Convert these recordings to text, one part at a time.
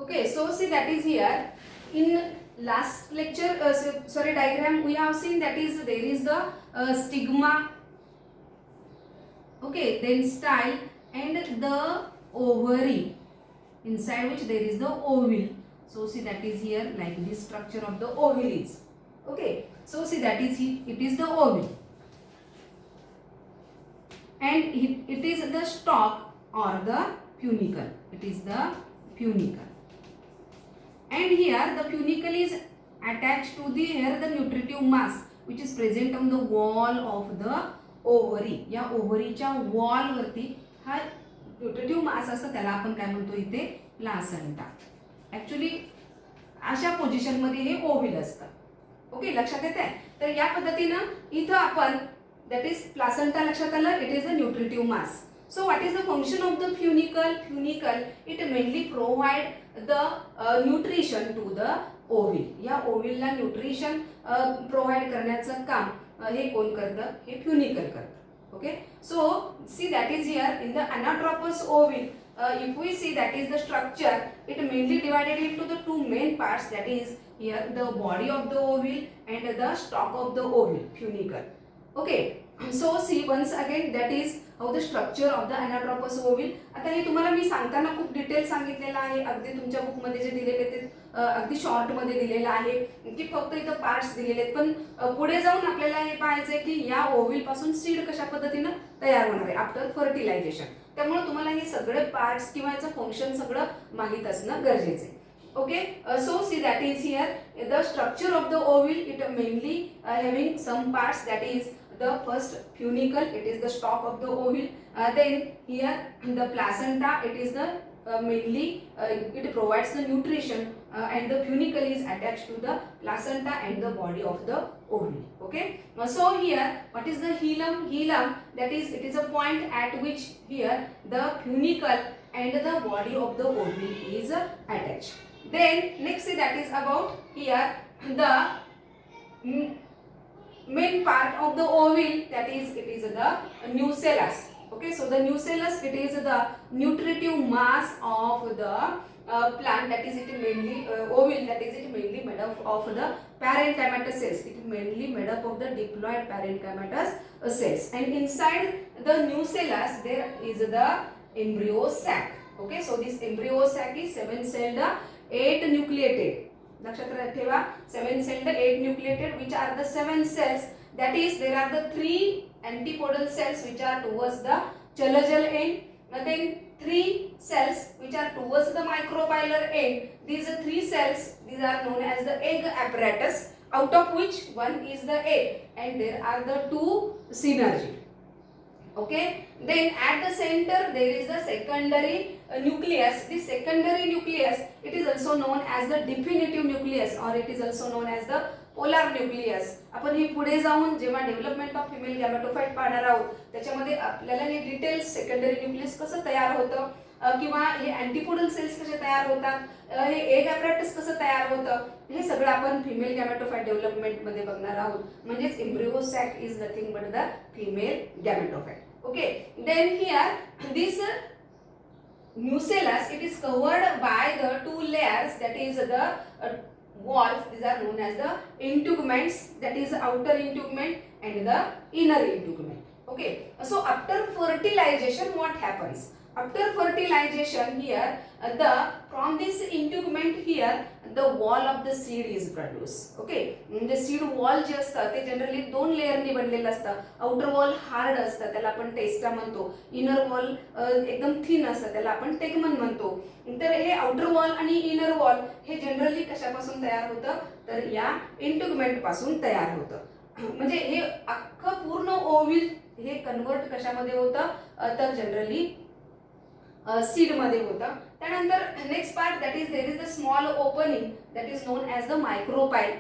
Okay, so see that is here in last lecture, diagram we have seen that is there is the stigma, okay, then style and the ovary, inside which there is the ovule. So see that is here like this structure of the ovule is, okay. So see that is it is the ovule and it is the stalk or the punicle. It is the punicle. And here the punicle is attached to the here the nutritive mass which is present on the wall of the ovary. या ओव्हरीच्या wall वरती हा nutritive मास असतो, त्याला आपण काय म्हणतो इथे placenta. Actually अशा पोझिशन मध्ये हे ओव्हिल असतं. ओके, लक्षात येते. तर या पद्धतीनं इथं आपण दॅट इज प्लासेंटा लक्षात आलं. It is a nutritive mass. So what is the function of the funicle? Funicle, it mainly provide the nutrition to the ovule. या ओव्हिलला न्यूट्रिशन प्रोव्हाइड करण्याचं काम हे कोण करतं? हे फ्युनिकल करतं. Okay, so see that is here in the anatropous ovule. If we see that is the structure, it mainly divided into the two main parts, that is here the body of the ovule and the stalk of the ovule, funicle. Okay, so see once again that is how the structure of the anatropous ovule. आता हे तुम्हाला मी सांगताना खूप detail सांगितलेलं आहे. अगदी तुमच्या book मध्ये जे दिलेले ते अगदी शॉर्ट मध्ये दिलेलं आहे की फक्त इथं पार्ट्स दिलेले आहेत. पण पुढे जाऊन आपल्याला हे पाहायचंय की या ओव्हिल पासून सीड कशा पद्धतीनं तयार होणार आहे आफ्टर फर्टिलायझेशन. त्यामुळे तुम्हाला हे सगळे पार्ट्स किंवा याचं फंक्शन सगळं माहित असणं गरजेचं आहे. Okay, so see that is here the structure of the ovule. It mainly having some parts, that is the first funicle, it is the stalk of the ovule. Then here the placenta, it is the mainly it provides the nutrition and the funicle is attached to the placenta and the body of the ovule. Okay, so here what is the hilum? Hilum, that is it is a point at which here the funicle and the body of the ovule is attached. Then next that is about here the main part of the ovule, that is it is the nucellus. Okay, so the nucellus, it is the nutritive mass of the plant, that is it mainly ovule, that is it mainly made up of the parenchymatous cells. It is mainly made up of the diploid parenchymatous cells, and inside the nucellus there is the embryo sac. Okay, so this embryo sac is 7-celled 8 nucleated. लक्षात ठेवा, 7-celled 8 nucleated, which are the 7 cells. That is there are the 3 antipodal cells which are towards the chelazal end. Then 3 cells which are towards the micropilar end. These 3 cells, these are known as the egg apparatus, out of which one is the egg, and there are the 2 synergy. Okay, then at the center there is the secondary nucleus. This secondary nucleus, it is also known as the definitive nucleus, or it is also known as the polar nucleus. आपण हे पुढे जाऊन जेव्हा development of female गॅमेटोफाइट पाहणार आहोत त्याच्यामध्ये आपल्याला हे डिटेल्स सेकंडरी न्यूक्लियस कसं तयार होतं किंवा हे अँटीपोडल सेल्स कसे तयार होतात, हे एग ॲपॅरेटस कसं तयार होतं, हे सगळं आपण फिमेल गॅमेटोफाइट डेव्हलपमेंट मध्ये बघणार आहोत. म्हणजेच embryo sac is nothing but the female gametophyte. Okay, then here this nucellus, it is covered by the 2 layers, that is the walls, these are known as the integuments, that is outer integument and the inner integument. Okay, so after fertilization what happens? After fertilization here the from this integument here the wall of the seed is produced. Okay, the seed wall जे असतं ते generally 2 लेअरनी बनलेलं असतं. Outer wall hard असतं, त्याला आपण टेस्टा म्हणतो. Inner wall एकदम थिन असतं, त्याला आपण टेगमन म्हणतो. तर हे आउटर वॉल आणि इनर वॉल हे जनरली कशापासून तयार होतं, तर या इंटिग्युमेंट पासून तयार होतं. म्हणजे हे अख्खं पूर्ण ओव्हिल हे कन्वर्ट कशामध्ये होतं, तर जनरली सीड मध्ये होतं. त्यानंतर next part, that is there is the small opening, that is known as the micropyle.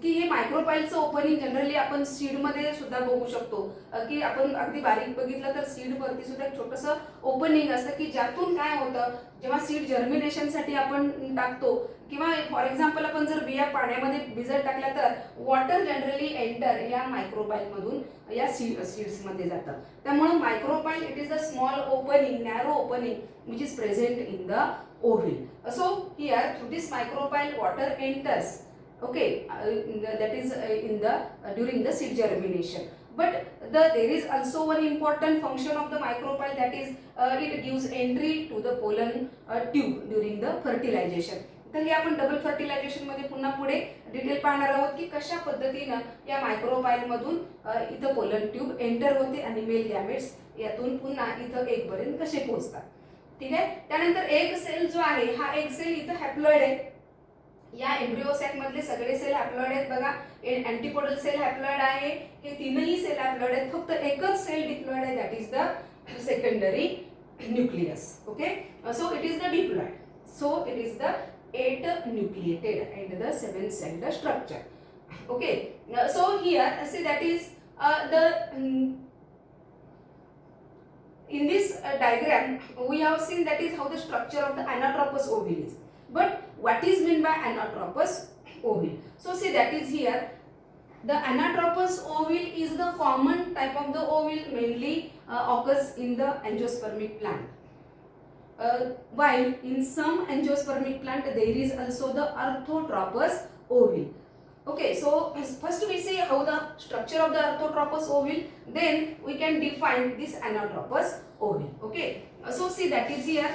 की हे मायक्रोपाईलचं ओपनिंग जनरली आपण सीड मध्ये सुद्धा बघू शकतो. की आपण अगदी बारीक बघितलं तर सीड वरती सुद्धा एक छोटंसं ओपनिंग असतं की ज्यातून काय होतं, जेव्हा सीड जर्मिनेशनसाठी आपण टाकतो किंवा फॉर एक्झाम्पल आपण जर बिया पाण्यामध्ये भिजत टाकल्या तर वॉटर जनरली एंटर या मायक्रोपाईल मधून या सीड्स मध्ये जातं. त्यामुळे micropyle it is the small opening, narrow opening which is present in the ovule. So here through this micropyle water enters, okay, that is in the during the seed germination. But there is also one important function of the micropyle, that is it gives entry to the pollen tube during the fertilization. तर हे आपण double fertilisation मध्ये पुन्हा पुढे detail पाहणार आहोत की कशा पद्धतीने या मायक्रोपाईल मधून इथं पोलन ट्यूब एंटर होते आणि मेल गॅमेट्स यातून पुन्हा इथं एग पर्यंत कसे पोहोचतात. ठीक आहे. त्यानंतर एग सेल जो आहे, हा एग सेल इथं हॅप्लॉइड आहे. या एम्ब्रियो सॅक मधले सगळे सेल हॅप्लॉइड आहेत बघा. अँटीपोडल सेल हॅप्लॉइड आहे, हे तीनही सेल हॅप्लॉइड आहेत. फक्त एकच सेल डिप्लॉइड आहे, that is the secondary nucleus. Okay, so it is the diploid. So it is the 8 nucleated and the 7-celled structure. Okay, so here see that is the in this diagram we have seen that is how the structure of the anatropous ovule is. But what is meant by anatropous ovule? So see that is here the anatropous ovule is the common type of the ovule, mainly occurs in the angiospermic plant. While in some angiospermic plant there is also the orthotropous ovule. Okay, so first we see how the structure of the orthotropous ovule, then we can define this anatropous ovule. Okay, so see that is here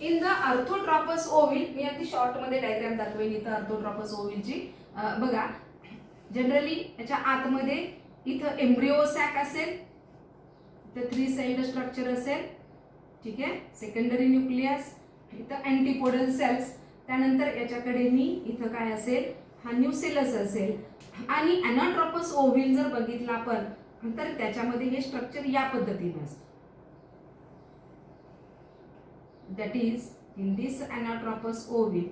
in the orthotropous ovule. मी अगदी short मध्ये diagram दाखवेन इथं ऑर्थोट्रॉपस ओव्हिलची. बघा, generally याच्या आतमध्ये इथं embryo sack असेल, इथं 3-celled स्ट्रक्चर असेल. ठीक आहे. सेकंडरी न्यूक्लियस, इथं अँटीपोडल सेल्स, त्यानंतर याच्याकडे मी इथं काय असेल, हा न्यूसेलस असेल. आणि अनाट्रोपस ओव्हिल जर बघितला आपण तर त्याच्यामध्ये हे स्ट्रक्चर या पद्धतीने असतं. That is in this anatropous ovule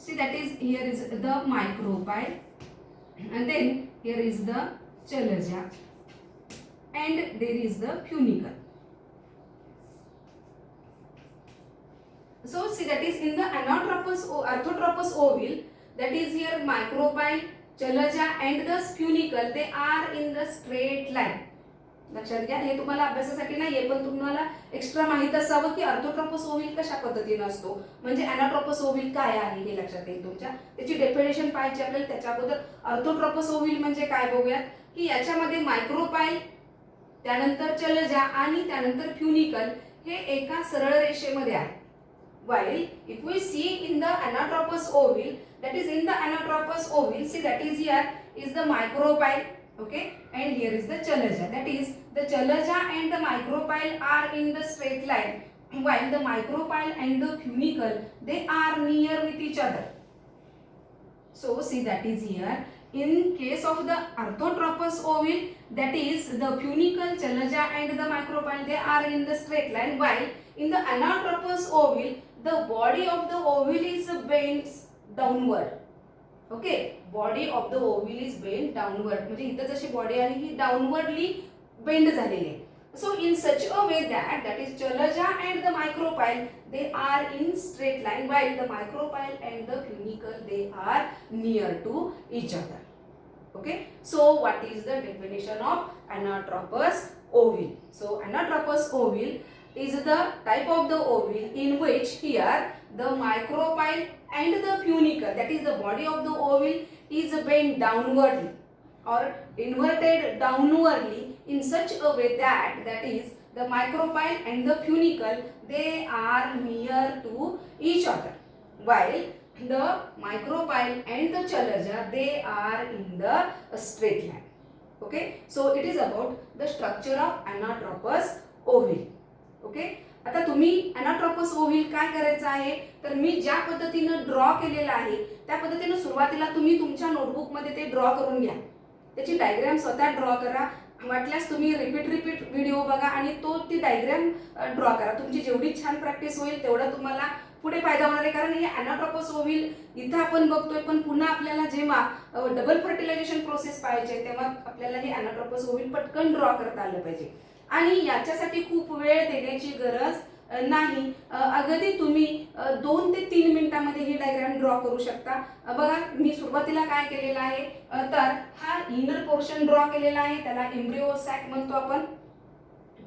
see that is here is the micropyle and then here is the chalaza and there is the funicle. So see that is in the anatropous orthotropous ovule, that is here micropyle, chalaza and the funicle, they are in the straight line. लक्षात घ्या, हे तुम्हाला अभ्यासासाठी नाहीये पण तुम्हाला extra माहित असावं की ऑर्थोट्रॉपस ओव्हिल कशा पद्धतीने असतो, म्हणजे अनाट्रोपस ओव्हिल काय आहे हे लक्षात येईल तुमच्या. त्याची डेफिनेशन पाहायची आपल्याला. त्याच्या अगोदर ऑर्थोट्रॉपस ओव्हिल म्हणजे काय बघूया की याच्यामध्ये मायक्रोपाईल, त्यानंतर चलजा आणि त्यानंतर फ्युनिकल हे एका सरळ रेषेमध्ये आहे. while if we see in the anatropous ovule, that is in the anatropous ovule, see that is here is the micropyle. Okay, and here is the chalaza, that is the chalaza and the micropyle are in the straight line, while the micropyle and the funicle they are near with each other. So see that is here in case of the orthotropous ovule, that is the funicle, chalaza and the micropyle they are in the straight line, while in the anatropous ovule the body of the ovule is bent downward. Okay, body of the ovule is bend downward, म्हणजे इथं जशी body आहे ही डाउनवर्डली bend झालेली आहे. So in such a way that is chalaza and the micropyle they are in straight line, while the micropyle and the funicle they are near to each other. Okay, so what is the definition of anatropous ovule? So anatropous ovule is the type of the ovule in which here the micropyle and the funicle, that is the body of the ovule, is bent downwardly or inverted downwardly in such a way that is the micropyle and the funicle they are near to each other, while the micropyle and the chalaza they are in the straight line. Okay, so it is about the structure of anatropous ovule. Okay, आता तुम्ही अनाट्रोपस ओव्हिल काय करायचं आहे, तर मी ज्या पद्धतीने draw केलेलं आहे त्या पद्धतीने सुरुवातीला तुम्ही तुमच्या नोटबुक मध्ये ते ड्रॉ करून घ्या. त्याची डायग्राम स्वतः ड्रॉ करा. वाटल्यास तुम्ही रिपीट व्हिडिओ बघा आणि ती डायग्राम ड्रॉ करा. तुमची जेवढी छान प्रॅक्टिस होईल तेवढा तुम्हाला पुढे फायदा होणार आहे. कारण हे अनाट्रोपस ओव्हिल इथं आपण बघतोय, पण पुन्हा आपल्याला जेव्हा डबल फर्टिलायझेशन प्रोसेस पाहिजे तेव्हा आपल्याला हे अनाट्रोपस ओव्हिल पटकन ड्रॉ करता आलं पाहिजे. आणि याच्यासाठी खूप वेळ देण्याची गरज नाही. अगदी तुम्ही 2 ते 3 मिनिटांमध्ये ही डायग्राम ड्रॉ करू शकता. बघा मी सुरुवातीला काय केलेलं आहे, तर हा इनर पोर्शन ड्रॉ केलेला आहे, त्याला एम्ब्रिओ सॅक म्हणतो आपण.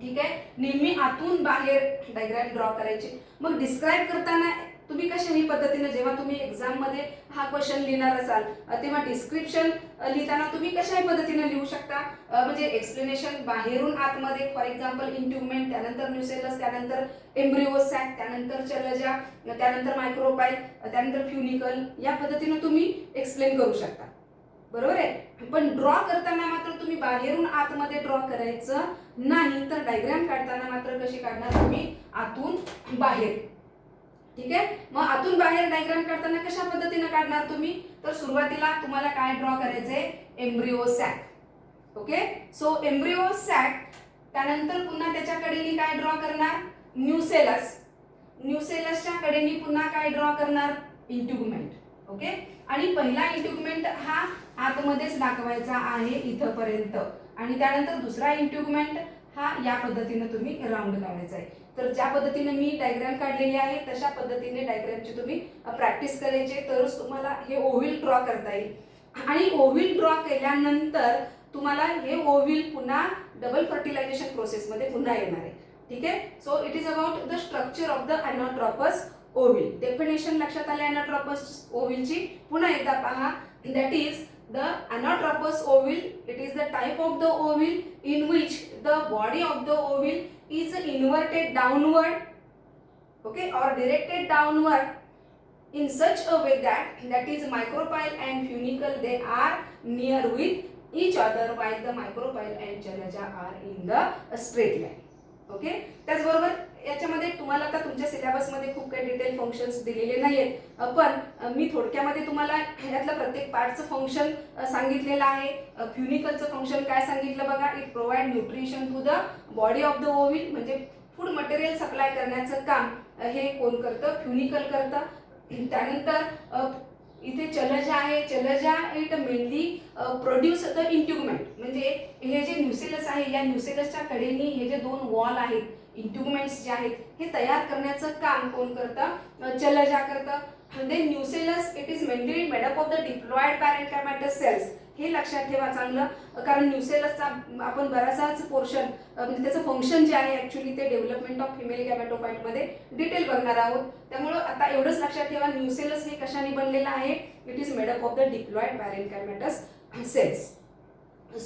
ठीक आहे, नेहमी आतून बाहेर डायग्राम ड्रॉ करायची. मग डिस्क्राईब करताना तुम्ही कशाही पद्धतीने, जेव्हा तुम्ही एक्झाम मध्ये हा क्वेश्चन लिहिणार असाल तेव्हा डिस्क्रिप्शन लिहिताना तुम्ही कशाही पद्धतीने लिहू शकता. म्हणजे एक्सप्लेनेशन बाहेरून आतमध्ये, फॉर एक्झाम्पल इंट्युगमेंट, त्यानंतर न्यूसेलस, त्यानंतर एम्ब्रिओ सॅक, त्यानंतर चलजा, त्यानंतर मायक्रोपाइल, त्यानंतर फ्युनिकल, या पद्धतीने तुम्ही एक्सप्लेन करू शकता. बरोबर आहे. पण ड्रॉ करताना मात्र तुम्ही बाहेरून आतमध्ये ड्रॉ करायचं नाही, तर डायग्राम काढताना मात्र कशी काढणार तुम्ही, आतून बाहेर. ठीक आहे, मग आतून बाहेर डायग्राम काढताना कशा पद्धतीने काढणार तुम्ही, तर सुरुवातीला तुम्हाला काय ड्रॉ करायचंय, embryo sac. Okay, so embryo sac, त्यानंतर पुन्हा त्याच्या कडेनी काय ड्रॉ करणार, न्यूसेलस. न्यूसेलसच्या कडेनी पुन्हा काय ड्रॉ करणार, इंट्युगमेंट. ओके, आणि पहिला इंट्युगमेंट हा आतमध्येच दाखवायचा आहे इथपर्यंत, आणि त्यानंतर दुसरा इंट्युगमेंट हा या पद्धतीने तुम्ही राऊंड लावायचा आहे. तर ज्या पद्धतीने मी डायग्राम काढलेली आहे तशा पद्धतीने डायग्रामची तुम्ही प्रॅक्टिस करायची, तरच तुम्हाला हे ओव्हिल ड्रॉ करता येईल. आणि ओव्हिल ड्रॉ केल्यानंतर तुम्हाला हे ओव्हिल पुन्हा डबल फर्टिलायझेशन प्रोसेसमध्ये पुन्हा येणार आहे. ठीक आहे, so it is about the structure of the anatropous ovule. Definition लक्षात आले अनॉट्रॉपस ओव्हिलची, पुन्हा एकदा पहा. That is the anatropous ovule. It is the type of the ovule in which the body of the ovule is inverted downward, okay, or directed downward in such a way that is micropyle and funicle, they are near with each other, while the micropyle and chalaja are in the straight line. Okay, त्याचबरोबर याच्यामध्ये तुम्हाला आता तुमच्या सिलेबसमध्ये खूप काही detail functions दिलेले नाहीत, पण मी थोडक्यामध्ये तुम्हाला यातलं प्रत्येक पार्टचं फंक्शन सांगितलेलं आहे. फ्युनिकलचं फंक्शन काय सांगितलं बघा, it provide nutrition to the body of the ovule, म्हणजे फूड मटेरियल सप्लाय करण्याचं काम हे कोण करतं, फ्युनिकल करतं. त्यानंतर इथे चलजा आहे, चलजा इट मेनली प्रोड्यूस द इंट्युगमेंट, म्हणजे हे जे न्यूसेलस आहे या न्यूसेलसच्या कडेनी हे जे 2 वॉल आहेत, इंट्युगमेंट्स जे आहेत, हे तयार करण्याचं काम कोण करतं, चलजा करतं. Then nucellus it is mainly made up of the diploid parenchymatous cells. हे लक्षात ठेवा चांगलं, कारण न्यूसेलसचा आपण बराचसाच पोर्शन, म्हणजे त्याचं फंक्शन जे आहे ऍक्च्युली ते डेव्हलपमेंट ऑफ फिमेल गॅमेटोफाइट मध्ये डिटेल बघणार आहोत. त्यामुळे आता एवढंच लक्षात ठेवा, न्यूसेलस हे कशाने बनलेलं आहे, it is made up of the diploid parenchymatous cells.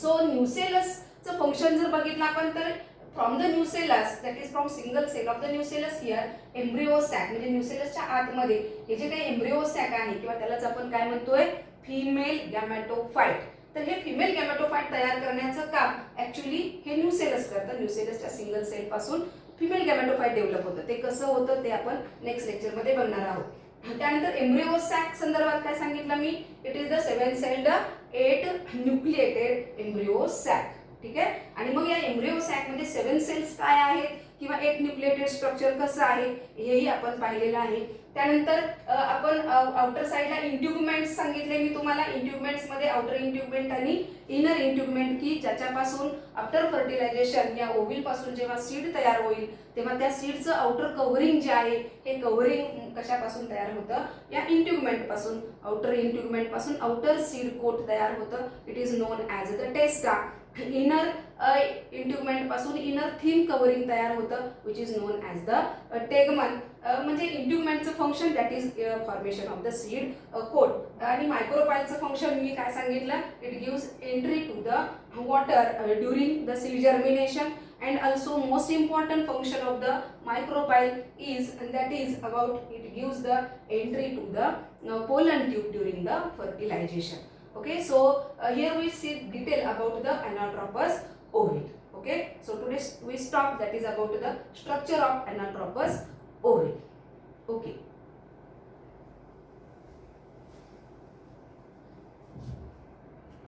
So न्यूसेलसचं फंक्शन जर बघितलं आपण तर from the nucellus, that is from single cell of the nucellus here embryo sac, म्हणजे न्यूसेलसच्या आतमध्ये हे जे काही एम्ब्रिओ सॅक आहे किंवा त्यालाच आपण काय म्हणतोय, फिमेल गॅमेटोफाइट. तर हे फिमेल गॅमेटोफाइट तयार करण्याचं काम ऍक्च्युली हे न्यूसेलस करतं. न्यूसेलसच्या सिंगल सेल पासून फिमेल गॅमेटोफाइट डेव्हलप होतं. ते कसं होतं ते आपण नेक्स्ट लेक्चरमध्ये बघणार आहोत. त्यानंतर एम्ब्रिओ सॅक संदर्भात काय सांगितलं मी, it is the 7 celled 8 nucleated embryo sac. ठीक आहे, आणि मग या एम्ब्रिओ सॅक मध्ये 7 सेल्स काय आहेत किंवा 8 न्यूक्लिएटेड स्ट्रक्चर कसं आहे हेही आपण पाहिलेलं आहे. त्यानंतर आपण आउटर साइडला इंट्युगमेंट्स सांगितले मी तुम्हाला. इंट्युगमेंट्स मध्ये आउटर इंट्युगमेंट आणि इनर इंट्युगमेंट, की ज्याच्यापासून आफ्टर फर्टिलायझेशन या ओव्हिल पासून जेव्हा सीड तयार होईल तेव्हा त्या सीडचं आउटर कव्हरिंग जे आहे हे कव्हरिंग कशापासून तयार होतं, या इंट्युगमेंट पासून. आउटर इंट्युगमेंट पासून आउटर सीड कोट तयार होतं, it is known as the testa. Inner integument पासून इनर थिन कव्हरिंग तयार होतं, which is known as the tegmen. म्हणजे इंट्युगमेंटचं function that is formation of the seed coat. आणि मायक्रोपाइलचं फंक्शन मी काय सांगितलं, it gives entry to the water during the seed germination. And also most important function of the micropyle is, and that is about it gives the entry to the pollen tube during the fertilization. Okay, so here we see detail about the anatropous ovule. Okay, so today we stop, that is about the structure of anatropous ovule.